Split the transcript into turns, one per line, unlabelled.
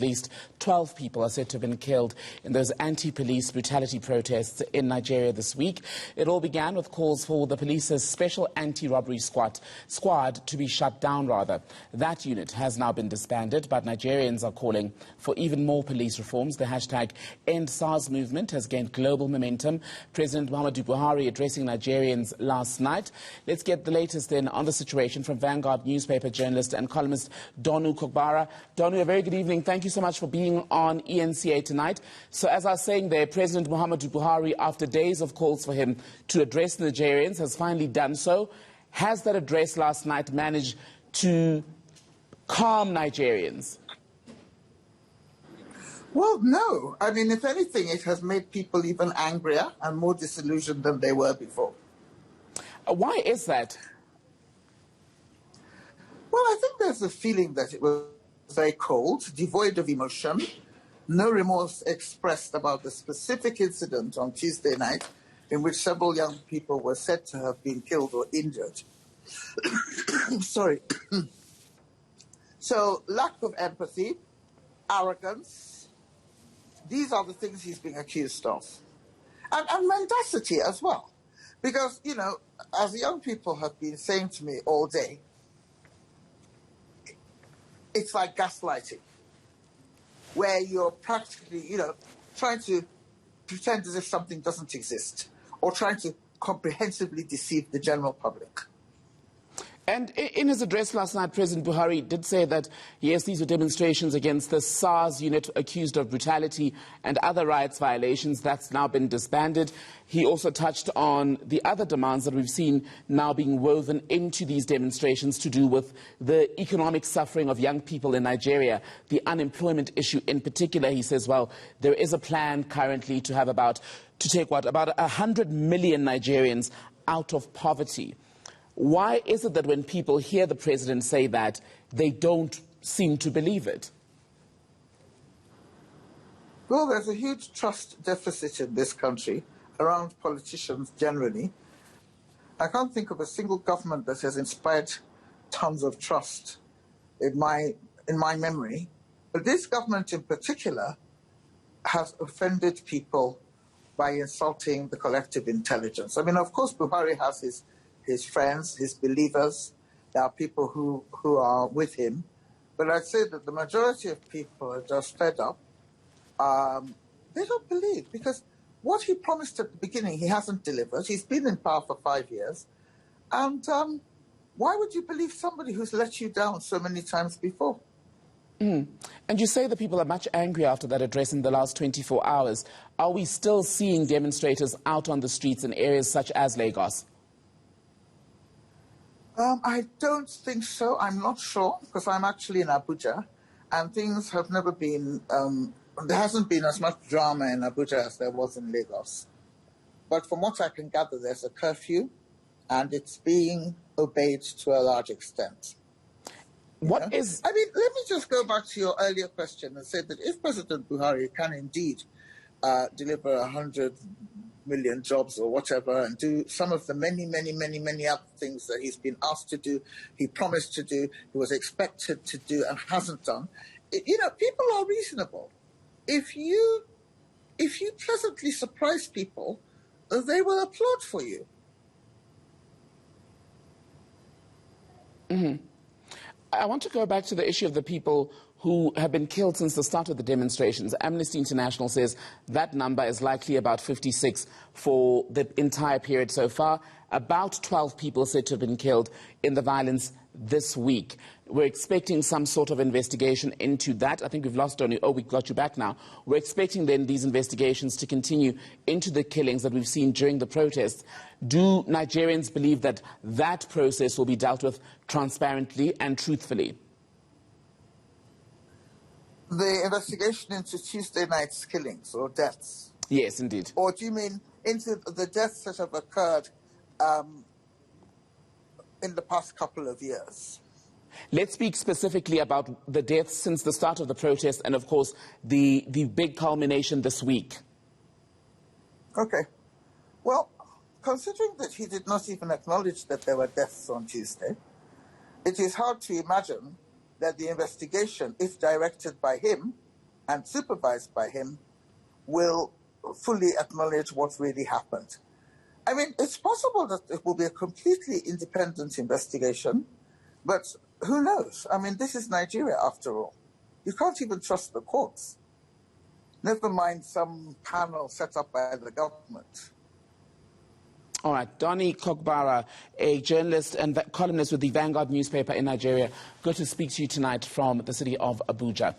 At least 12 people are said to have been killed in those anti-police brutality protests in Nigeria this week. It all began with calls for the police's Special Anti-Robbery Squad to be shut down, rather. That unit has now been disbanded, but Nigerians are calling for even more police reforms. The hashtag #EndSARS movement has gained global momentum. President Muhammadu Buhari addressing Nigerians last night. Let's get the latest then on the situation from Vanguard Newspaper journalist and columnist Donu Kogbara. Donu, a very good evening. Thank you so much for being on ENCA tonight. So as I was saying there, President Muhammadu Buhari, after days of calls for him to address Nigerians, has finally done so. Has that address last night managed to calm Nigerians?
Well, no. I mean, if anything, it has made people even angrier and more disillusioned than they were before.
Why is that?
Well, I think there's a feeling that it was very cold, devoid of emotion, no remorse expressed about the specific incident on Tuesday night in which several young people were said to have been killed or injured. Sorry. So, lack of empathy, arrogance, these are the things he's being accused of. And mendacity as well. Because, you know, as young people have been saying to me all day, it's like gaslighting, where you're practically, you know, trying to pretend as if something doesn't exist or trying to comprehensively deceive the general public.
And in his address last night, President Buhari did say that, yes, these were demonstrations against the SARS unit accused of brutality and other rights violations. That's now been disbanded. He also touched on the other demands that we've seen now being woven into these demonstrations to do with the economic suffering of young people in Nigeria, the unemployment issue in particular. He says, well, there is a plan currently to have about 100 million Nigerians out of poverty. Why is it that when people hear the president say that, they don't seem to believe it?
Well, there's a huge trust deficit in this country around politicians generally. I can't think of a single government that has inspired tons of trust in my memory. But this government in particular has offended people by insulting the collective intelligence. I mean, of course, Buhari has his friends, his believers. There are people who are with him. But I'd say that the majority of people are just fed up. They don't believe, because what he promised at the beginning, he hasn't delivered. He's been in power for 5 years. And why would you believe somebody who's let you down so many times before?
And you say that people are much angry after that address in the last 24 hours. Are we still seeing demonstrators out on the streets in areas such as Lagos?
I don't think so. I'm not sure, because I'm actually in Abuja, and things have never been, there hasn't been as much drama in Abuja as there was in Lagos. But from what I can gather, there's a curfew, and it's being obeyed to a large extent. I mean, let me just go back to your earlier question and say that if President Buhari can indeed deliver 100 million jobs or whatever, and do some of the many other things that he's been asked to do, he promised to do, he was expected to do and hasn't done, you know, people are reasonable. If you pleasantly surprise people, they will applaud for you.
I want to go back to the issue of the people who have been killed since the start of the demonstrations. Amnesty International says that number is likely about 56 for the entire period so far. About 12 people said to have been killed in the violence this week. We're expecting some sort of investigation into that. I think we've lost Donu. Oh, we got you back now. We're expecting then these investigations to continue into the killings that we've seen during the protests. Do Nigerians believe that that process will be dealt with transparently and truthfully?
The investigation into Tuesday night's killings or deaths?
Yes, indeed.
Or do you mean into the deaths that have occurred in the past couple of years?
Let's speak specifically about the deaths since the start of the protest and, of course, the big culmination this week.
Okay. Well, considering that he did not even acknowledge that there were deaths on Tuesday, it is hard to imagine that the investigation, if directed by him, and supervised by him will fully acknowledge what really happened. I mean, it's possible that it will be a completely independent investigation, but who knows? I mean, this is Nigeria after all. You can't even trust the courts. Never mind some panel set up by the government.
All right, Donu Kogbara, a journalist and columnist with the Vanguard Newspaper in Nigeria. Good to speak to you tonight from the city of Abuja.